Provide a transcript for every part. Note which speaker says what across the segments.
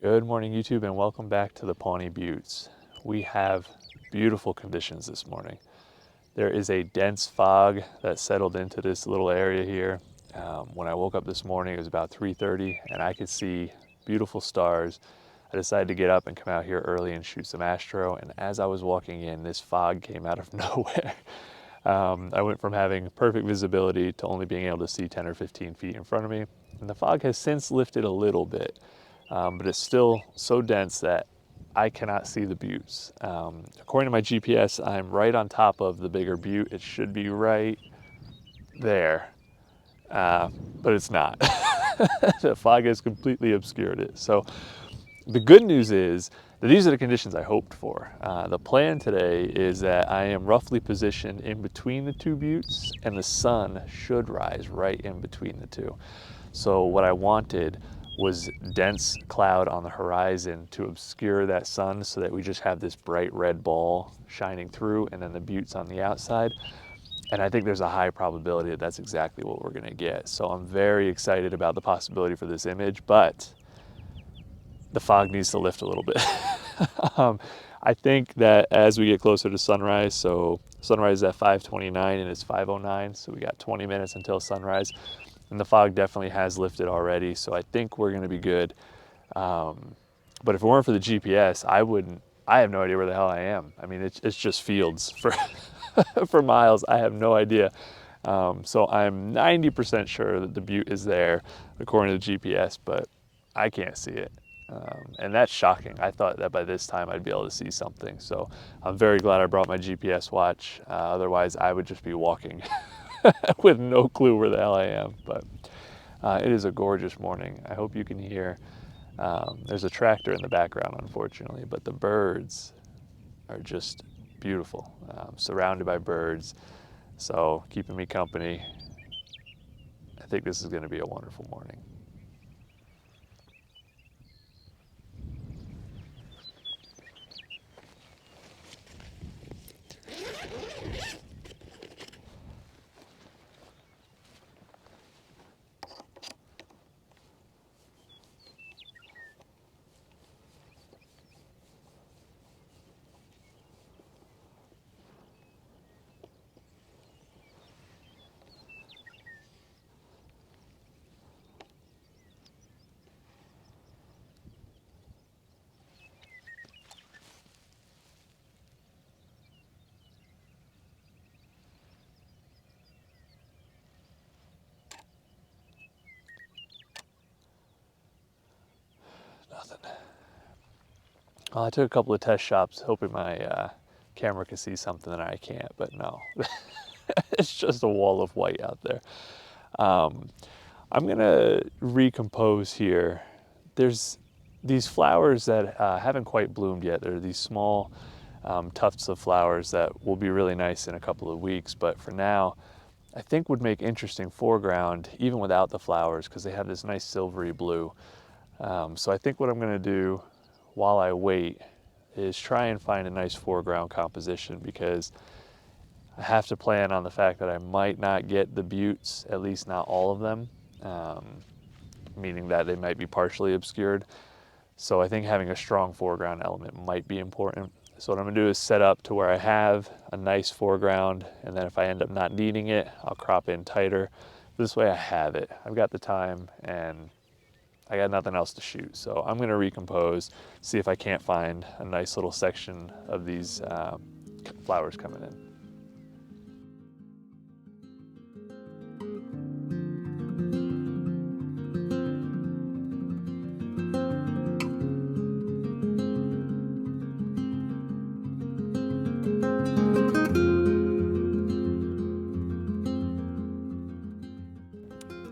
Speaker 1: Good morning, YouTube, and welcome back to the Pawnee Buttes. We have beautiful conditions this morning. There is a dense fog that settled into this little area here. When I woke up this morning, it was about 3:30, and I could see beautiful stars. I decided to get up and come out here early and shoot some astro, and as I was walking in, this fog came out of nowhere. I went from having perfect visibility to only being able to see 10 or 15 feet in front of me, and the fog has since lifted a little bit. But it's still so dense that I cannot see the buttes. According to my GPS, I'm right on top of the bigger butte. It should be right there, but it's not. The fog has completely obscured it. So the good news is that these are the conditions I hoped for. The plan today is that I am roughly positioned in between the two buttes, and the sun should rise right in between the two. So what I wanted was dense cloud on the horizon to obscure that sun so that we just have this bright red ball shining through, and then the buttes on the outside. And I think there's a high probability that that's exactly what we're gonna get. So I'm very excited about the possibility for this image, but the fog needs to lift a little bit. I think that as we get closer to sunrise, so sunrise is at 5:29 and it's 5:09, so we got 20 minutes until sunrise, and the fog definitely has lifted already, so I think we're gonna be good. But if it weren't for the GPS, I have no idea where the hell I am. I mean, it's just fields for, for miles. I have no idea. So I'm 90% sure that the butte is there according to the GPS, but I can't see it. And that's shocking. I thought that by this time I'd be able to see something. So I'm very glad I brought my GPS watch. Otherwise I would just be walking with no clue where the hell I am. But it is a gorgeous morning. I hope you can hear. There's a tractor in the background, unfortunately, but the birds are just beautiful. Surrounded by birds, so keeping me company. I think this is going to be a wonderful morning. Nothing. Well, I took a couple of test shots hoping my camera could see something that I can't, but no. It's just a wall of white out there. I'm gonna recompose here. There's these flowers that haven't quite bloomed yet. They're these small tufts of flowers that will be really nice in a couple of weeks, but for now, I think would make interesting foreground even without the flowers because they have this nice silvery blue. So I think what I'm gonna do while I wait is try and find a nice foreground composition, because I have to plan on the fact that I might not get the buttes, at least not all of them, meaning that they might be partially obscured. So I think having a strong foreground element might be important. So what I'm gonna do is set up to where I have a nice foreground, and then if I end up not needing it, I'll crop in tighter. This way I have it. I've got the time and I got nothing else to shoot. So I'm gonna recompose, see if I can't find a nice little section of these flowers coming in.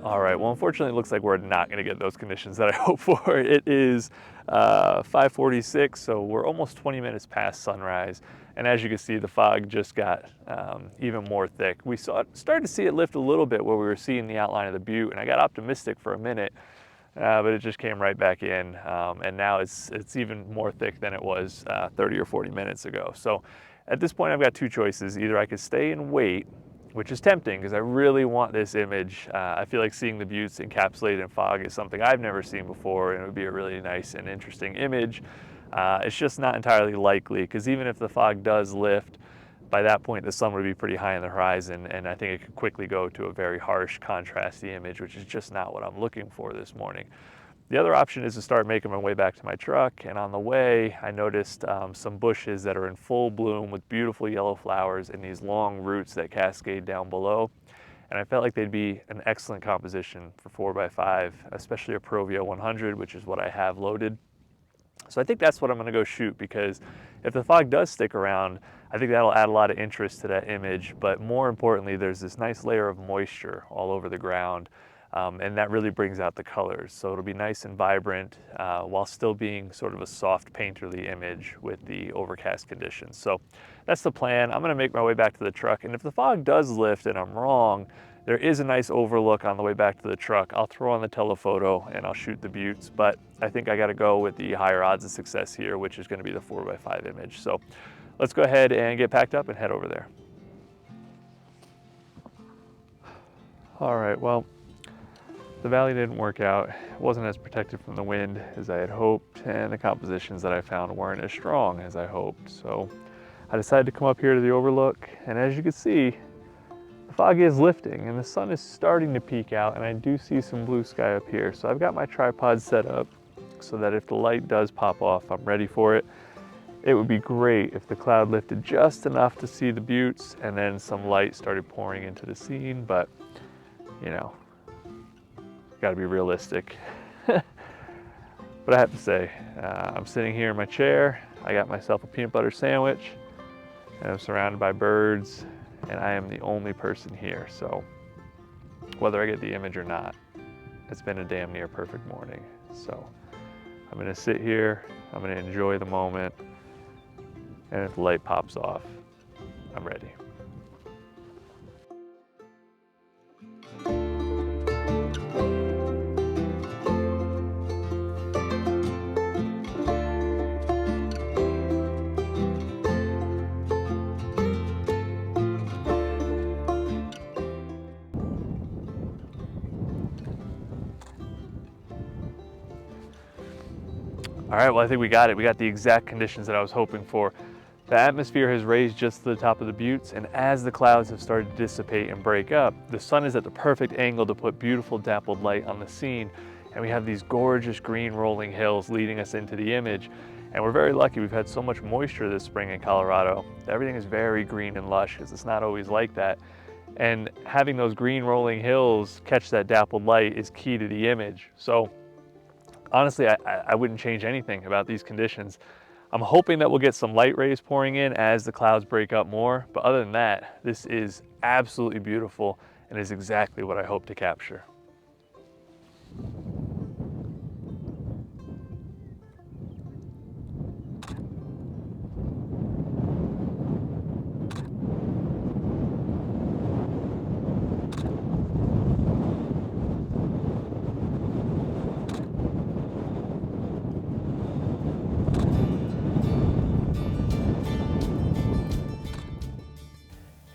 Speaker 1: All right, well, unfortunately, it looks like we're not gonna get those conditions that I hope for. It is 5:46, so we're almost 20 minutes past sunrise. And as you can see, the fog just got even more thick. We started to see it lift a little bit where we were seeing the outline of the butte, and I got optimistic for a minute, but it just came right back in. And now it's even more thick than it was 30 or 40 minutes ago. So at this point, I've got two choices. Either I could stay and wait which is tempting because I really want this image. I feel like seeing the buttes encapsulated in fog is something I've never seen before, and it would be a really nice and interesting image. It's just not entirely likely, because even if the fog does lift, by that point the sun would be pretty high on the horizon, and I think it could quickly go to a very harsh, contrasty image, which is just not what I'm looking for this morning. The other option is to start making my way back to my truck, and on the way I noticed some bushes that are in full bloom with beautiful yellow flowers and these long roots that cascade down below, and I felt like they'd be an excellent composition for 4x5, especially a Provia 100, which is what I have loaded. So I think that's what I'm gonna go shoot, because if the fog does stick around, I think that'll add a lot of interest to that image, but more importantly, there's this nice layer of moisture all over the ground, and that really brings out the colors. So it'll be nice and vibrant while still being sort of a soft painterly image with the overcast conditions. So that's the plan. I'm gonna make my way back to the truck, and if the fog does lift and I'm wrong, there is a nice overlook on the way back to the truck. I'll throw on the telephoto and I'll shoot the buttes, but I think I gotta go with the higher odds of success here, which is gonna be the 4x5 image. So let's go ahead and get packed up and head over there. All right, well, the valley didn't work out. It wasn't as protected from the wind as I had hoped, and the compositions that I found weren't as strong as I hoped. So I decided to come up here to the overlook, and as you can see, the fog is lifting and the sun is starting to peek out, and I do see some blue sky up here. So I've got my tripod set up so that if the light does pop off, I'm ready for it. It would be great if the cloud lifted just enough to see the buttes and then some light started pouring into the scene, but you know, gotta be realistic. But I have to say, I'm sitting here in my chair, I got myself a peanut butter sandwich, and I'm surrounded by birds, and I am the only person here. So whether I get the image or not, it's been a damn near perfect morning. So I'm gonna sit here, I'm gonna enjoy the moment, and if the light pops off, I'm ready. All right, well, I think we got it. We got the exact conditions that I was hoping for. The atmosphere has raised just to the top of the buttes, and as the clouds have started to dissipate and break up, the sun is at the perfect angle to put beautiful dappled light on the scene, and we have these gorgeous green rolling hills leading us into the image. And we're very lucky. We've had so much moisture this spring in Colorado that everything is very green and lush, because it's not always like that. And having those green rolling hills catch that dappled light is key to the image. So honestly, I wouldn't change anything about these conditions. I'm hoping that we'll get some light rays pouring in as the clouds break up more, but other than that, this is absolutely beautiful and is exactly what I hope to capture.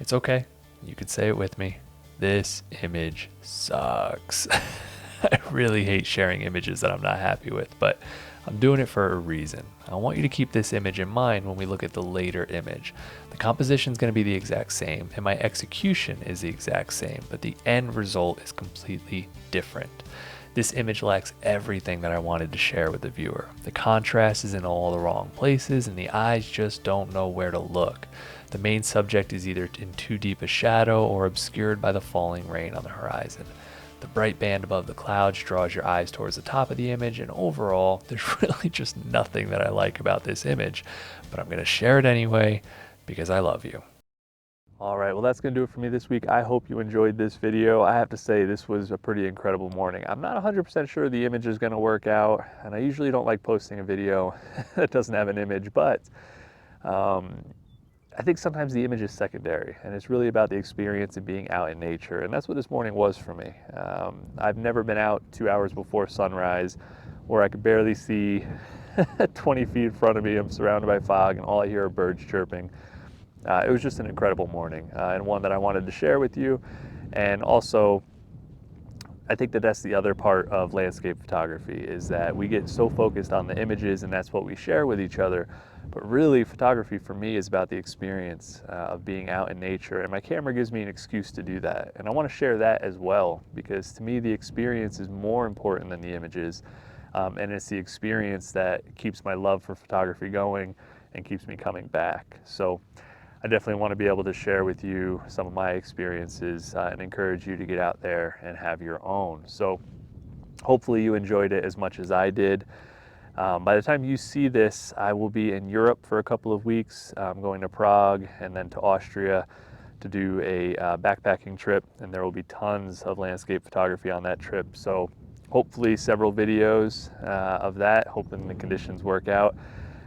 Speaker 1: It's okay. You could say it with me. This image sucks. I really hate sharing images that I'm not happy with, but I'm doing it for a reason. I want you to keep this image in mind when we look at the later image. The composition is going to be the exact same, and my execution is the exact same, but the end result is completely different. This image lacks everything that I wanted to share with the viewer. The contrast is in all the wrong places, and the eyes just don't know where to look. The main subject is either in too deep a shadow or obscured by the falling rain on the horizon. The bright band above the clouds draws your eyes towards the top of the image, and overall, there's really just nothing that I like about this image, but I'm gonna share it anyway because I love you. All right, well, that's gonna do it for me this week. I hope you enjoyed this video. I have to say, this was a pretty incredible morning. I'm not 100% sure the image is gonna work out, and I usually don't like posting a video that doesn't have an image, but I think sometimes the image is secondary, and it's really about the experience of being out in nature, and that's what this morning was for me. I've never been out 2 hours before sunrise where I could barely see 20 feet in front of me. I'm surrounded by fog, and all I hear are birds chirping. it was just an incredible morning, and one that I wanted to share with you. And also, I think that that's the other part of landscape photography, is that we get so focused on the images and that's what we share with each other. But really, photography for me is about the experience of being out in nature, and my camera gives me an excuse to do that. And I want to share that as well, because to me, the experience is more important than the images. And it's the experience that keeps my love for photography going and keeps me coming back. So I definitely want to be able to share with you some of my experiences and encourage you to get out there and have your own. So hopefully you enjoyed it as much as I did. By the time you see this, I will be in Europe for a couple of weeks. I'm going to Prague and then to Austria to do a backpacking trip, and there will be tons of landscape photography on that trip. So hopefully several videos of that, hoping the conditions work out.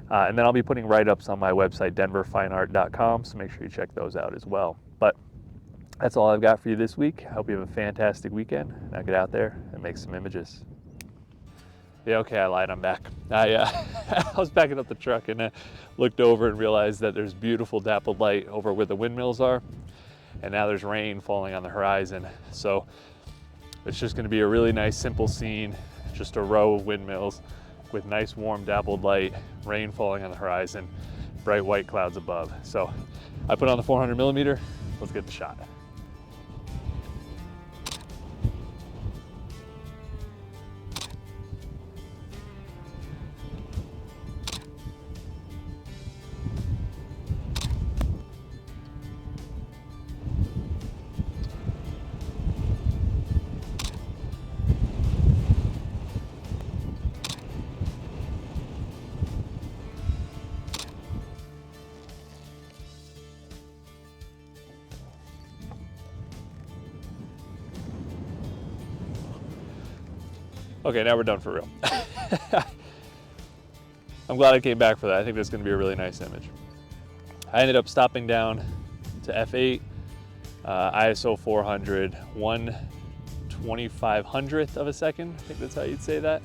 Speaker 1: And then I'll be putting write-ups on my website, denverfineart.com, so make sure you check those out as well. But that's all I've got for you this week. I hope you have a fantastic weekend. Now get out there and make some images. Yeah, okay, I lied, I'm back. I was backing up the truck and looked over and realized that there's beautiful dappled light over where the windmills are, and now there's rain falling on the horizon. So it's just gonna be a really nice, simple scene, just a row of windmills with nice, warm, dappled light, rain falling on the horizon, bright white clouds above. So I put on the 400 millimeter, let's get the shot. Okay, now we're done for real. I'm glad I came back for that. I think that's gonna be a really nice image. I ended up stopping down to f8, ISO 400, 1/2500th of a second. I think that's how you'd say that.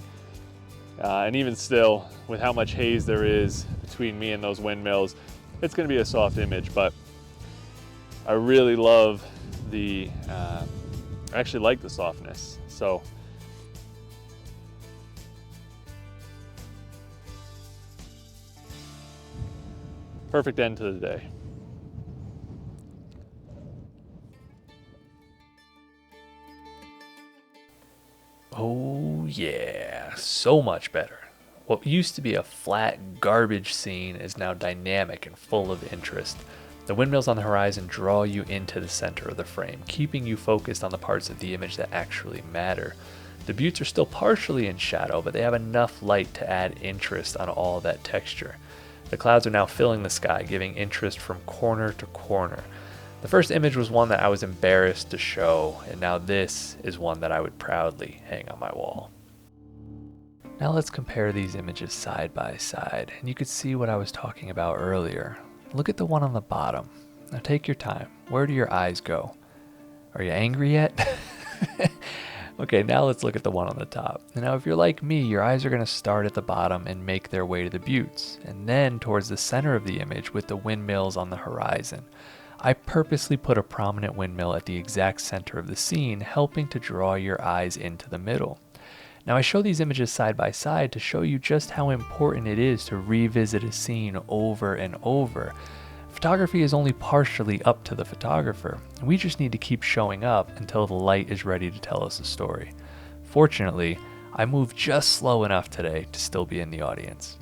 Speaker 1: And even still, with how much haze there is between me and those windmills, it's gonna be a soft image, but I really love I actually like the softness. So perfect end to the day. Oh yeah, so much better. What used to be a flat garbage scene is now dynamic and full of interest. The windmills on the horizon draw you into the center of the frame, keeping you focused on the parts of the image that actually matter. The buttes are still partially in shadow, but they have enough light to add interest on all of that texture. The clouds are now filling the sky, giving interest from corner to corner. The first image was one that I was embarrassed to show, and now this is one that I would proudly hang on my wall. Now let's compare these images side by side, and you could see what I was talking about earlier. Look at the one on the bottom. Now take your time. Where do your eyes go? Are you angry yet? Okay, now let's look at the one on the top. Now if you're like me, your eyes are going to start at the bottom and make their way to the buttes, and then towards the center of the image with the windmills on the horizon. I purposely put a prominent windmill at the exact center of the scene, helping to draw your eyes into the middle. Now I show these images side by side to show you just how important it is to revisit a scene over and over. Photography is only partially up to the photographer. We just need to keep showing up until the light is ready to tell us a story. Fortunately, I moved just slow enough today to still be in the audience.